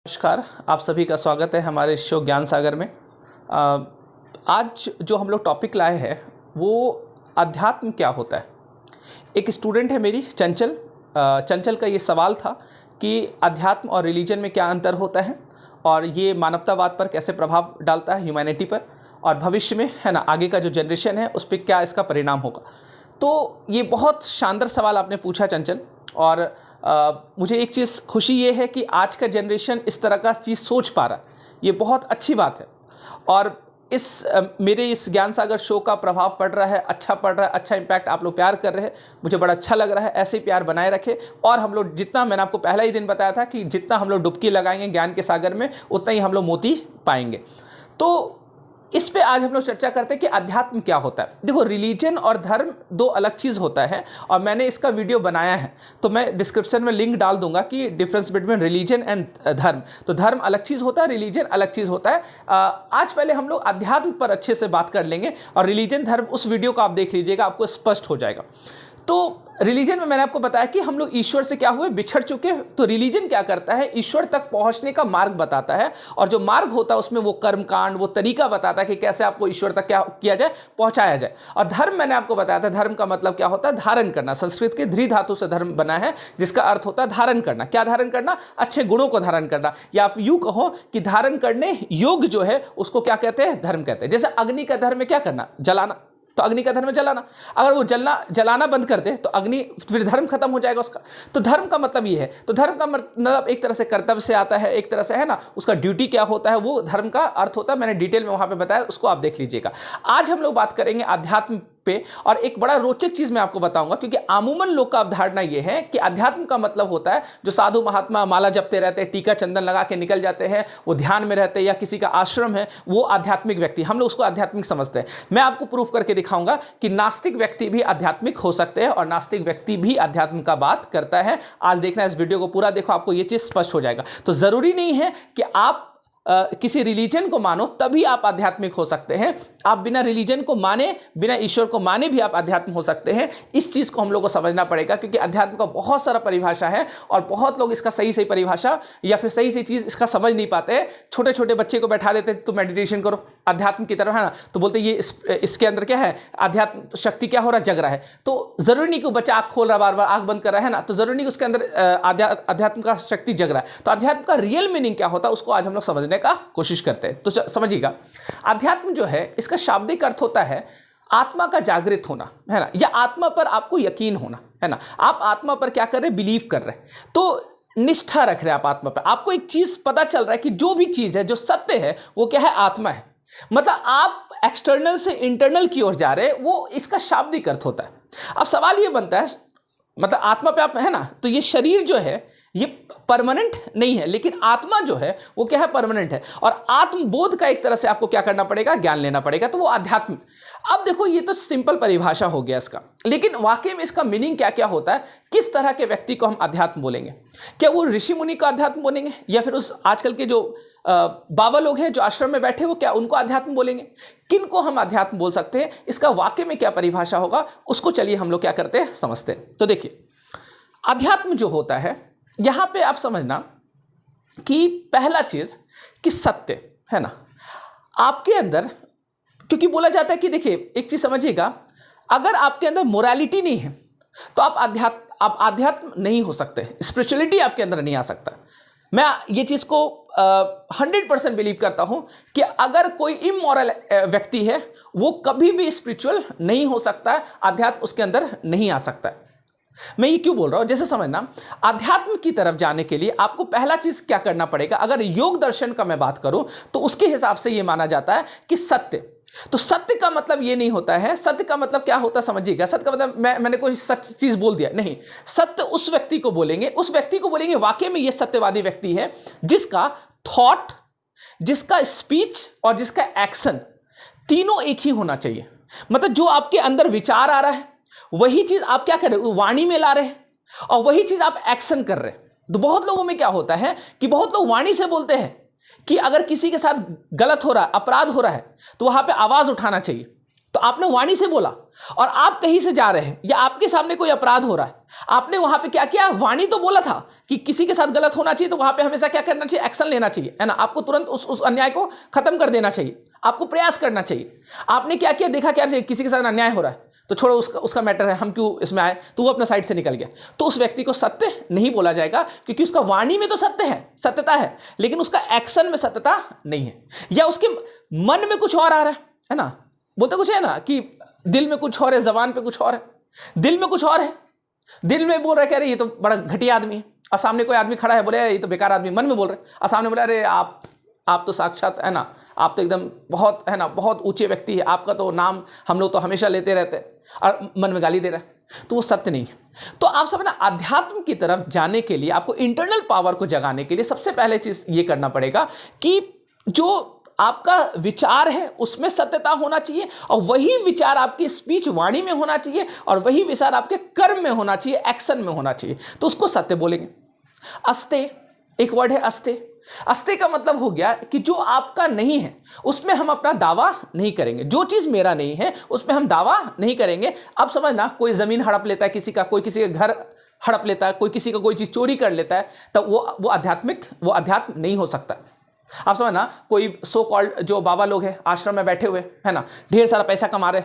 नमस्कार, आप सभी का स्वागत है हमारे शो ज्ञान सागर में। आज जो हम लोग टॉपिक लाए हैं वो अध्यात्म क्या होता है। एक स्टूडेंट है मेरी चंचल का ये सवाल था कि अध्यात्म और रिलीजन में क्या अंतर होता है और ये मानवतावाद पर कैसे प्रभाव डालता है, ह्यूमैनिटी पर, और भविष्य में है ना आगे का जो जनरेशन है उस पर क्या इसका परिणाम होगा। तो ये बहुत शानदार सवाल आपने पूछा चंचल, और मुझे एक चीज़ खुशी ये है कि आज का जनरेशन इस तरह का चीज़ सोच पा रहा है, ये बहुत अच्छी बात है। और मेरे इस ज्ञान सागर शो का प्रभाव पड़ रहा है, अच्छा पड़ रहा है, अच्छा इम्पैक्ट आप लोग प्यार कर रहे हैं, मुझे बड़ा अच्छा लग रहा है। ऐसे ही प्यार बनाए रखें और हम लोग जितना, मैंने आपको पहला ही दिन बताया था कि जितना हम लोग डुबकी लगाएंगे ज्ञान के सागर में उतना ही हम लोग मोती पाएंगे। तो इस पे आज हम लोग चर्चा करते हैं कि अध्यात्म क्या होता है। देखो, रिलीजन और धर्म दो अलग चीज़ होता है और मैंने इसका वीडियो बनाया है, तो मैं डिस्क्रिप्शन में लिंक डाल दूंगा कि डिफरेंस बिटवीन रिलीजन एंड धर्म। तो धर्म अलग चीज़ होता है, रिलीजन अलग चीज़ होता है। आज पहले हम लोग अध्यात्म पर अच्छे से बात कर लेंगे और रिलीजन धर्म उस वीडियो को आप देख लीजिएगा, आपको स्पष्ट हो जाएगा। तो रिलीजन में मैंने आपको बताया कि हम लोग ईश्वर से क्या हुए, बिछड़ चुके। तो रिलीजन क्या करता है, ईश्वर तक पहुंचने का मार्ग बताता है, और जो मार्ग होता है उसमें वो कर्मकांड, वो तरीका बताता है कि कैसे आपको ईश्वर तक क्या किया जाए, पहुंचाया जाए। और धर्म मैंने आपको बताया था, धर्म का मतलब क्या होता है, धारण करना। संस्कृत के ध्री धातु से धर्म बना है, जिसका अर्थ होता है धारण करना। क्या धारण करना? अच्छे गुणों को धारण करना, या आप यूं कहो कि धारण करने योग जो है उसको क्या कहते हैं, धर्म कहते हैं। जैसे अग्नि का धर्म है क्या करना, जलाना, तो अग्नि का धर्म है जलाना। अगर वो जलाना बंद कर दे तो अग्नि, फिर धर्म खत्म हो जाएगा उसका। तो धर्म का मतलब ये है। तो धर्म का मतलब एक तरह से कर्तव्य से आता है, एक तरह से है ना, उसका ड्यूटी क्या होता है, वो धर्म का अर्थ होता है। मैंने डिटेल में वहां पे बताया, उसको आप देख लीजिएगा। आज हम लोग बात करेंगे अध्यात्म पे, और एक बड़ा रोचक चीज मैं आपको बताऊंगा, क्योंकि अमूमन लोग का अवधारणा यह है कि अध्यात्म का मतलब होता है जो साधु महात्मा माला जपते रहते हैं, टीका चंदन लगा के निकल जाते हैं, वो ध्यान में रहते हैं, या किसी का आश्रम है, वो आध्यात्मिक व्यक्ति, हम लोग उसको आध्यात्मिक समझते हैं। मैं आपको प्रूफ करके दिखाऊंगा कि नास्तिक व्यक्ति भी आध्यात्मिक हो सकते हैं और नास्तिक व्यक्ति भी अध्यात्म का बात करता है। आज देखना, इस वीडियो को पूरा देखो, आपको यह चीज स्पष्ट हो जाएगा। तो जरूरी नहीं है कि आप किसी रिलीजन को मानो तभी आप आध्यात्मिक हो सकते हैं। आप बिना रिलीजन को माने, बिना ईश्वर को माने भी आप आध्यात्म हो सकते हैं। इस चीज को हम लोग को समझना पड़ेगा, क्योंकि अध्यात्म का बहुत सारा परिभाषा है और बहुत लोग इसका सही परिभाषा या फिर सही चीज इसका समझ नहीं पाते हैं। छोटे छोटे बच्चे को बैठा देते हैं, तो मेडिटेशन करो अध्यात्म की तरफ, है ना, तो बोलते ये इसके अंदर क्या है, अध्यात्म शक्ति क्या हो रहा है, जग रहा है। तो जरूरी नहीं कि बच्चा आंख खोल रहा, बार बार आंख बंद कर रहा है ना, तो जरूरी नहीं कि उसके अंदर अध्यात्म का शक्ति जग रहा है। तो अध्यात्म का रियल मीनिंग क्या होता है उसको आज हम लोग समझने का कोशिश करते हैं। तो समझिएगा, अध्यात्म जो है इसका शाब्दिक अर्थ होता है आत्मा का जागृत होना, है ना, या आत्मा पर आपको यकीन होना, है ना। आप आत्मा पर क्या कर रहे हैं, बिलीव कर रहे हैं, तो निष्ठा रख रहे हैं आप आत्मा पर। आपको एक चीज पता चल रहा है कि जो भी चीज है, जो सत्य है, वो क्या है, आत्मा है। मतलब आप एक्सटर्नल से इंटरनल की ओर जा रहे हैं, वो इसका शाब्दिक अर्थ होता है। अब सवाल ये बनता है, मतलब आत्मा पे आप, है ना, तो ये शरीर जो है ये परमानेंट नहीं है, लेकिन आत्मा जो है वो क्या है, परमानेंट है। और आत्मबोध का एक तरह से आपको क्या करना पड़ेगा, ज्ञान लेना पड़ेगा, तो वो अध्यात्म। अब देखो, ये तो सिंपल परिभाषा हो गया इसका, लेकिन वाकई में इसका मीनिंग क्या क्या होता है, किस तरह के व्यक्ति को हम अध्यात्म बोलेंगे। क्या वो ऋषि मुनि का अध्यात्म बोलेंगे, या फिर उस आजकल के जो बाबा लोग हैं जो आश्रम में बैठे, वो क्या उनको अध्यात्म बोलेंगे? किन को हम अध्यात्म बोल सकते हैं, इसका वाकई में क्या परिभाषा होगा, उसको चलिए हम लोग क्या करते हैं, समझते हैं। तो देखिए, अध्यात्म जो होता है, यहां पे आप समझना कि पहला चीज कि सत्य, है ना, आपके अंदर, क्योंकि बोला जाता है कि देखिए एक चीज समझिएगा, अगर आपके अंदर मोरालिटी नहीं है तो आप आध्यात्म नहीं हो सकते, स्पिरिचुअलिटी आपके अंदर नहीं आ सकता। मैं ये चीज को 100% बिलीव करता हूं कि अगर कोई इमोरल व्यक्ति है वो कभी भी स्पिरिचुअल नहीं हो सकता, अध्यात्म उसके अंदर नहीं आ सकता। मैं ये क्यों बोल रहा हूं, जैसे समझना, अध्यात्म की तरफ जाने के लिए आपको पहला चीज क्या करना पड़ेगा। अगर योग दर्शन का मैं बात करूं तो उसके हिसाब से यह माना जाता है कि सत्य। तो सत्य का मतलब ये नहीं होता है, सत्य का मतलब क्या होता है समझिएगा। सत्य का मतलब मैंने कोई सच चीज बोल दिया नहीं, सत्य उस व्यक्ति को बोलेंगे, उस व्यक्ति को बोलेंगे वाकई में ये सत्यवादी व्यक्ति है, जिसका थॉट, जिसका स्पीच और जिसका एक्शन तीनों एक ही होना चाहिए। मतलब जो आपके अंदर विचार आ रहा है वही चीज आप क्या कर रहे हो, वाणी में ला रहे हैं, और वही चीज आप एक्शन कर रहे हैं। तो बहुत लोगों में क्या होता है कि बहुत लोग वाणी से बोलते हैं कि अगर किसी के साथ गलत हो रहा है, अपराध हो रहा है, तो वहां पे आवाज उठाना चाहिए, तो आपने वाणी से बोला, और आप कहीं से जा रहे हैं या आपके सामने कोई अपराध हो रहा है, आपने वहां पे क्या किया, वाणी तो बोला था कि किसी के साथ गलत होना चाहिए तो वहां पे हमेशा क्या करना चाहिए, एक्शन लेना चाहिए, है ना, आपको तुरंत उस अन्याय को खत्म कर देना चाहिए, आपको प्रयास करना चाहिए। आपने क्या किया, देखा क्या किसी के साथ अन्याय हो रहा है तो छोड़ो, उसका मैटर है, हम क्यों इसमें आए, तो वो अपना साइड से निकल गया। तो उस व्यक्ति को सत्य नहीं बोला जाएगा, क्योंकि उसका वाणी में तो सत्य है, सत्यता है, लेकिन उसका एक्शन में सत्यता नहीं है, या उसके मन में कुछ और आ रहा है ना, बोलते कुछ है ना कि दिल में कुछ और है, जबान पे कुछ और है, दिल में कुछ और है, दिल में बोल रहा है कह रहे ये तो बड़ा घटिया आदमी है, और सामने कोई आदमी खड़ा है बोले ये तो बेकार आदमी, मन में बोल रहे, और सामने बोला अरे आप तो साक्षात, है ना, आप तो एकदम बहुत, है ना, बहुत ऊंचे व्यक्ति है, आपका तो नाम हम लोग तो हमेशा लेते रहते हैं, और मन में गाली दे रहा है, तो वो सत्य नहीं है। तो आप सब ना अध्यात्म की तरफ जाने के लिए, आपको इंटरनल पावर को जगाने के लिए सबसे पहले चीज ये करना पड़ेगा कि जो आपका विचार है उसमें सत्यता होना चाहिए, और वही विचार आपकी स्पीच वाणी में होना चाहिए, और वही विचार आपके कर्म में होना चाहिए, एक्शन में होना चाहिए, तो उसको सत्य बोलेंगे। अस्ते एक वर्ड है, अस्ते। अस्ते का मतलब हो गया कि जो आपका नहीं है उसमें हम अपना दावा नहीं करेंगे, जो चीज मेरा नहीं है उसमें हम दावा नहीं करेंगे। अब समझना, कोई जमीन हड़प लेता है किसी का, कोई किसी का घर हड़प लेता है, कोई किसी का कोई चीज चोरी कर लेता है, तब वो अध्यात्म नहीं हो सकता। आप समझना, कोई सो कॉल्ड जो बाबा लोग हैं आश्रम में बैठे हुए, है ना, ढेर सारा पैसा कमा रहे,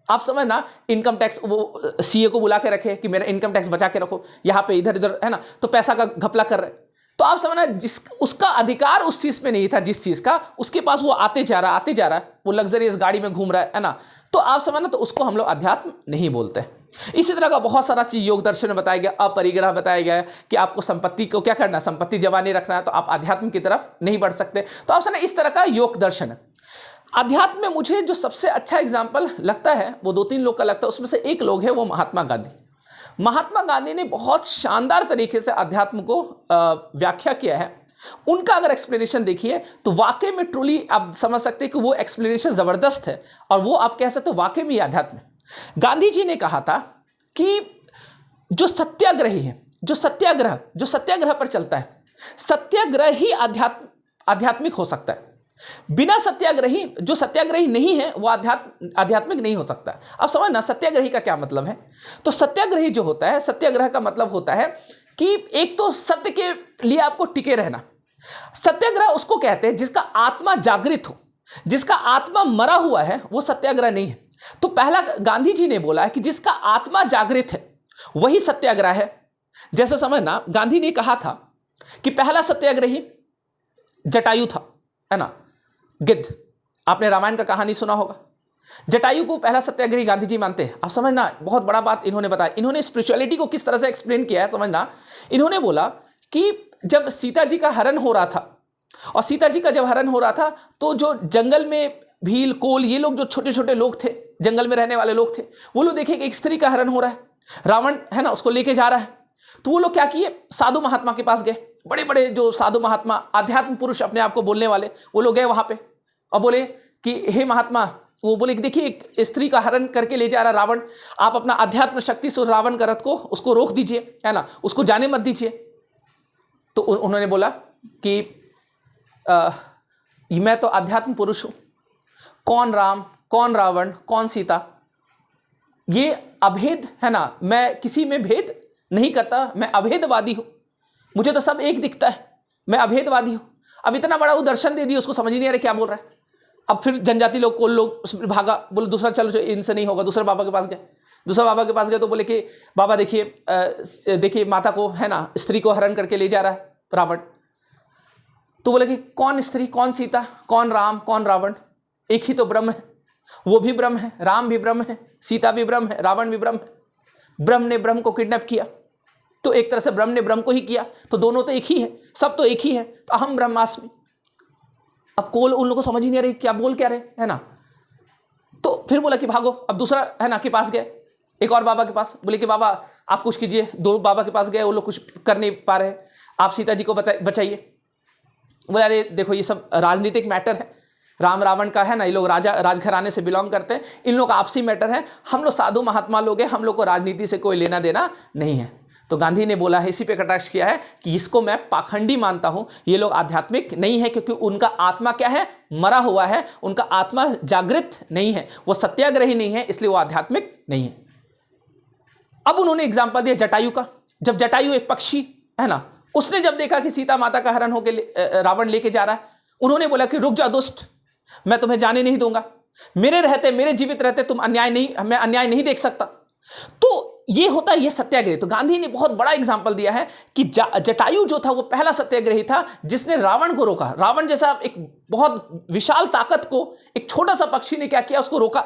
आप समझना इनकम टैक्स वो सीए को बुला के रखे कि मेरा इनकम टैक्स बचा के रखो, यहाँ पे इधर उधर, है ना, तो पैसा का घपला कर रहे, तो आप समझना उसका अधिकार उस चीज में नहीं था जिस चीज का उसके पास, वो आते जा रहा है, वो लग्जरियस गाड़ी में घूम रहा है ना, तो आप समझना, तो उसको हम लोग अध्यात्म नहीं बोलते। इसी तरह का बहुत सारा चीज योग दर्शन में बताया गया, अपरिग्रह बताया गया है कि आपको संपत्ति को क्या करना है, संपत्ति जमा नहीं रखना है, तो आप अध्यात्म की तरफ नहीं बढ़ सकते। तो आप समझना इस तरह का योग दर्शन है। अध्यात्म में मुझे जो सबसे अच्छा एग्जाम्पल लगता है वो 2-3 लोग का लगता है, उसमें से एक लोग है वो महात्मा गांधी। महात्मा गांधी ने बहुत शानदार तरीके से अध्यात्म को व्याख्या किया है। उनका अगर एक्सप्लेनेशन देखिए तो वाकई में ट्रूली आप समझ सकते हैं कि वो एक्सप्लेनेशन जबरदस्त है, और वो आप कह सकते हो वाकई में अध्यात्म है। गांधी जी ने कहा था कि जो सत्याग्रही है, जो सत्याग्रह पर चलता है, सत्याग्रह ही आध्यात्मिक हो सकता है। बिना सत्याग्रही, जो सत्याग्रही नहीं है वो आध्यात्मिक नहीं हो सकता। अब समझना सत्याग्रही का क्या मतलब है। तो सत्याग्रही जो होता है, सत्याग्रह का मतलब होता है कि एक तो सत्य के लिए आपको टिके रहना। सत्याग्रह उसको कहते हैं जिसका आत्मा जागृत हो, जिसका आत्मा मरा हुआ है, वो सत्याग्रह नहीं है। तो पहला गांधी जी ने बोला है कि जिसका आत्मा जागृत है वही सत्याग्रह है। जैसे समझना, गांधी ने कहा था कि पहला सत्याग्रही जटायु था, है ना, गिद्ध। आपने रामायण का कहानी सुना होगा। जटायु को पहला सत्याग्रही गांधी जी मानते हैं। आप समझना, बहुत बड़ा बात इन्होंने बताया। इन्होंने स्पिरिचुअलिटी को किस तरह से एक्सप्लेन किया है समझना। इन्होंने बोला कि जब सीता जी का हरण हो रहा था, और सीता जी का जब हरण हो रहा था तो जो जंगल में भील, कोल, ये लोग जो छोटे छोटे लोग थे, जंगल में रहने वाले लोग थे, वो लोग देखे कि एक स्त्री का हरण हो रहा है, रावण है ना उसको लेके जा रहा है। तो वो लोग क्या किए, साधु महात्मा के पास गए। बड़े बड़े जो साधु महात्मा, आध्यात्म पुरुष अपने आप को बोलने वाले, वो लोग गए वहां पे और बोले कि हे महात्मा, वो बोले कि देखिए एक स्त्री का हरण करके ले जा रहा रावण, आप अपना अध्यात्म शक्ति से रावण का रथ को उसको रोक दीजिए, है ना, उसको जाने मत दीजिए। तो उन्होंने बोला कि मैं तो अध्यात्म पुरुष हूं, कौन राम, कौन रावण, कौन सीता, ये अभेद है ना, मैं किसी में भेद नहीं करता, मैं अभेदवादी हूं, मुझे तो सब एक दिखता है, मैं अभेदवादी हूं। अब इतना बड़ा वो दर्शन दे दिया, उसको समझ ही नहीं आ रहा क्या बोल रहा है। अब फिर जनजाति लोग, कोल लोग भागा, बोले दूसरा चलो, इनसे नहीं होगा। दूसरे बाबा के पास गए, दूसरा बाबा के पास गए तो बोले कि बाबा देखिए माता को, है ना, स्त्री को हरण करके ले जा रहा है रावण। तो बोले कि कौन स्त्री, कौन सीता, कौन राम, कौन रावण, एक ही तो ब्रह्म है, वो भी ब्रह्म है, राम भी ब्रह्म है, सीता भी ब्रह्म है, रावण भी ब्रह्म है। ब्रह्म ने ब्रह्म को किडनैप किया, तो एक तरह से ब्रह्म ने ब्रह्म को ही किया, तो दोनों तो एक ही है, सब तो एक ही है, तो अहम ब्रह्मास्मि। अब कोल उन लोगों को समझ ही नहीं आ रही क्या बोल क्या रहे, है ना। तो फिर बोला कि भागो। अब दूसरा है ना के पास गए, एक और बाबा के पास, बोले कि बाबा आप कुछ कीजिए। दो बाबा के पास गए, वो लोग कुछ कर नहीं पा रहे, आप सीता जी को बचाइए। बोले अरे देखो ये सब राजनीतिक मैटर है, राम रावण का, है ना, ये लोग राजघराने से बिलोंग करते हैं, इन लोग का आपसी मैटर है, हम लोग साधु महात्मा लोग हैं, हम लोग को राजनीति से कोई लेना देना नहीं है। तो गांधी ने बोला है, इसी पे कटाक्ष किया है कि इसको मैं पाखंडी मानता हूं, ये लोग आध्यात्मिक नहीं है क्योंकि उनका आत्मा क्या है, मरा हुआ है, उनका आत्मा जागृत नहीं है, वो सत्याग्रही नहीं है, इसलिए वो आध्यात्मिक नहीं है। अब उन्होंने एग्जाम्पल दिया जटायु का। जब जटायु एक पक्षी है ना, उसने जब देखा कि सीता माता का हरण होकर रावण लेके जा रहा है, उन्होंने बोला कि रुक जा दोस्त, मैं तुम्हें जाने नहीं दूंगा, मेरे रहते, मेरे जीवित रहते तुम अन्याय नहीं, मैं अन्याय नहीं देख सकता। तो ये होता है ये सत्याग्रह। तो गांधी ने बहुत बड़ा एग्जांपल दिया है कि जटायु जो था वो पहला सत्याग्रही था जिसने रावण को रोका। रावण जैसा एक बहुत विशाल ताकत को एक छोटा सा पक्षी ने क्या किया, उसको रोका।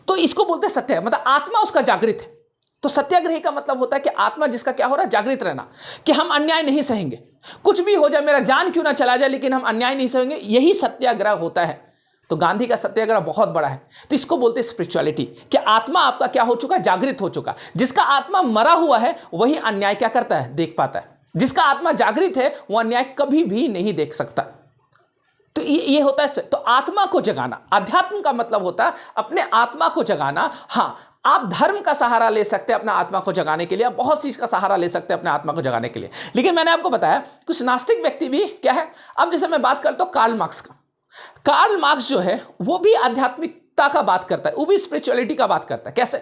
तो इसको बोलते हैं सत्य, मतलब आत्मा उसका जागृत है। तो सत्याग्रह का मतलब होता है कि आत्मा जिसका क्या हो रहा है, जागृत रहना, कि हम अन्याय नहीं सहेंगे, कुछ भी हो जाए, मेरा जान क्यों ना चला जाए, लेकिन हम अन्याय नहीं सहेंगे। यही सत्याग्रह होता है। तो गांधी का सत्याग्रह बहुत बड़ा है। तो इसको बोलते हैं स्पिरिचुअलिटी, कि आत्मा आपका क्या हो चुका, जागृत हो चुका। जिसका आत्मा मरा हुआ है वही अन्याय क्या करता है, देख पाता है। जिसका आत्मा जागृत है वो अन्याय कभी भी नहीं देख सकता। तो ये होता है। तो आत्मा को जगाना, अध्यात्म का मतलब होता है अपने आत्मा को जगाना। हाँ, आप धर्म का सहारा ले सकते हैं अपना आत्मा को जगाने के लिए, आप बहुत चीज का सहारा ले सकते हैं अपने आत्मा को जगाने के लिए। लेकिन मैंने आपको बताया कुछ नास्तिक व्यक्ति भी क्या है। अब जैसे मैं बात करता हूं कार्ल मार्क्स का। कार्ल मार्क्स जो है वो भी आध्यात्मिकता का बात करता है, वो भी स्पिरिचुअलिटी का बात करता है। कैसे?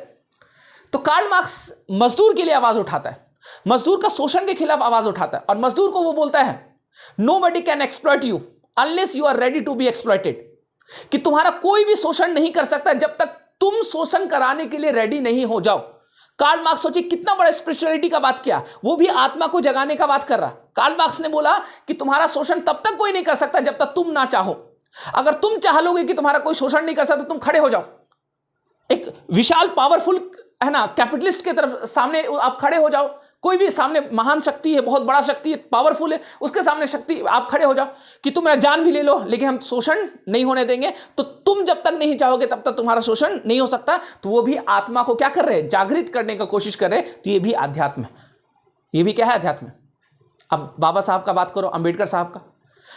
तो कार्ल मार्क्स मजदूर के लिए आवाज उठाता है, मजदूर का शोषण के खिलाफ आवाज उठाता है, और मजदूर को वो बोलता है nobody can exploit you unless you are ready to be exploited, कि तुम्हारा कोई भी शोषण नहीं कर सकता जब तक तुम शोषण कराने के लिए रेडी नहीं हो जाओ। कार्ल मार्क्स सोचिए कितना बड़ा स्पिरिचुअलिटी का बात किया, वो भी आत्मा को जगाने का बात कर रहा। कार्ल मार्क्स ने बोला कि तुम्हारा शोषण तब तक कोई नहीं कर सकता जब तक तुम ना चाहो। अगर तुम चाह लोगे कि तुम्हारा कोई शोषण नहीं कर सकता तो तुम खड़े हो जाओ, एक विशाल पावरफुल है ना कैपिटलिस्ट के तरफ सामने आप खड़े हो जाओ। कोई भी सामने महान शक्ति है, बहुत बड़ा शक्ति है, पावरफुल है, उसके सामने शक्ति आप खड़े हो जाओ कि तुम मेरा जान भी ले लो लेकिन हम शोषण नहीं होने देंगे। तो तुम जब तक नहीं चाहोगे तब तक तुम्हारा शोषण नहीं हो सकता। तो वो भी आत्मा को क्या कर रहे हैं, जागृत करने का कोशिश कर रहे हैं। तो ये भी अध्यात्म है, ये भी क्या है, अध्यात्म। अब बाबा साहब का बात करो, अंबेडकर साहब का।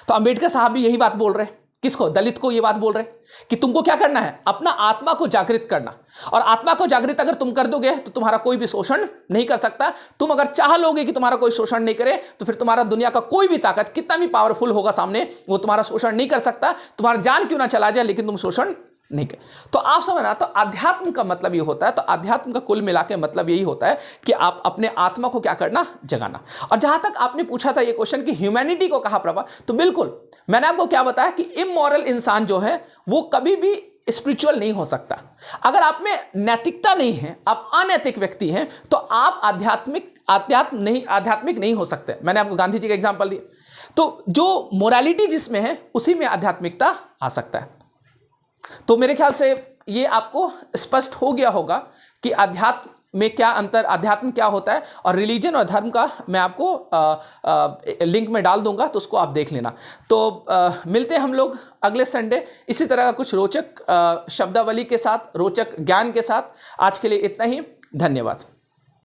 तो अंबेडकर साहब भी यही बात बोल रहे हैं, किसको, दलित को ये बात बोल रहे हैं कि तुमको क्या करना है, अपना आत्मा को जागृत करना। और आत्मा को जागृत अगर तुम कर दोगे तो तुम्हारा कोई भी शोषण नहीं कर सकता। तुम अगर चाह लोगे कि तुम्हारा कोई शोषण नहीं करे तो फिर तुम्हारा दुनिया का कोई भी ताकत कितना भी पावरफुल होगा सामने, वो तुम्हारा शोषण नहीं कर सकता। तुम्हारा जान क्यों ना चला जाए लेकिन तुम शोषण नहीं कर। तो आप समझना, तो अध्यात्म का मतलब ये होता है। तो अध्यात्म का कुल मिला के मतलब यही होता है कि आप अपने आत्मा को क्या करना, जगाना। और जहां तक आपने पूछा था ये क्वेश्चन कि ह्यूमैनिटी को कहां प्रभाव, तो बिल्कुल मैंने आपको क्या बताया कि इमोरल इंसान जो है वो कभी भी स्पिरिचुअल नहीं हो सकता। अगर आप में नैतिकता नहीं है, आप अनैतिक व्यक्ति हैं, तो आप आध्यात्मिक नहीं हो सकते। मैंने आपको गांधी जी का एग्जांपल दिया। तो जो मोरालिटी जिसमें है उसी में आध्यात्मिकता आ सकता है। तो मेरे ख्याल से ये आपको स्पष्ट हो गया होगा कि अध्यात्म में क्या अंतर, अध्यात्म क्या होता है, और रिलीजन और धर्म का मैं आपको लिंक में डाल दूंगा, तो उसको आप देख लेना। तो मिलते हैं हम लोग अगले संडे इसी तरह का कुछ रोचक शब्दावली के साथ, रोचक ज्ञान के साथ। आज के लिए इतना ही, धन्यवाद।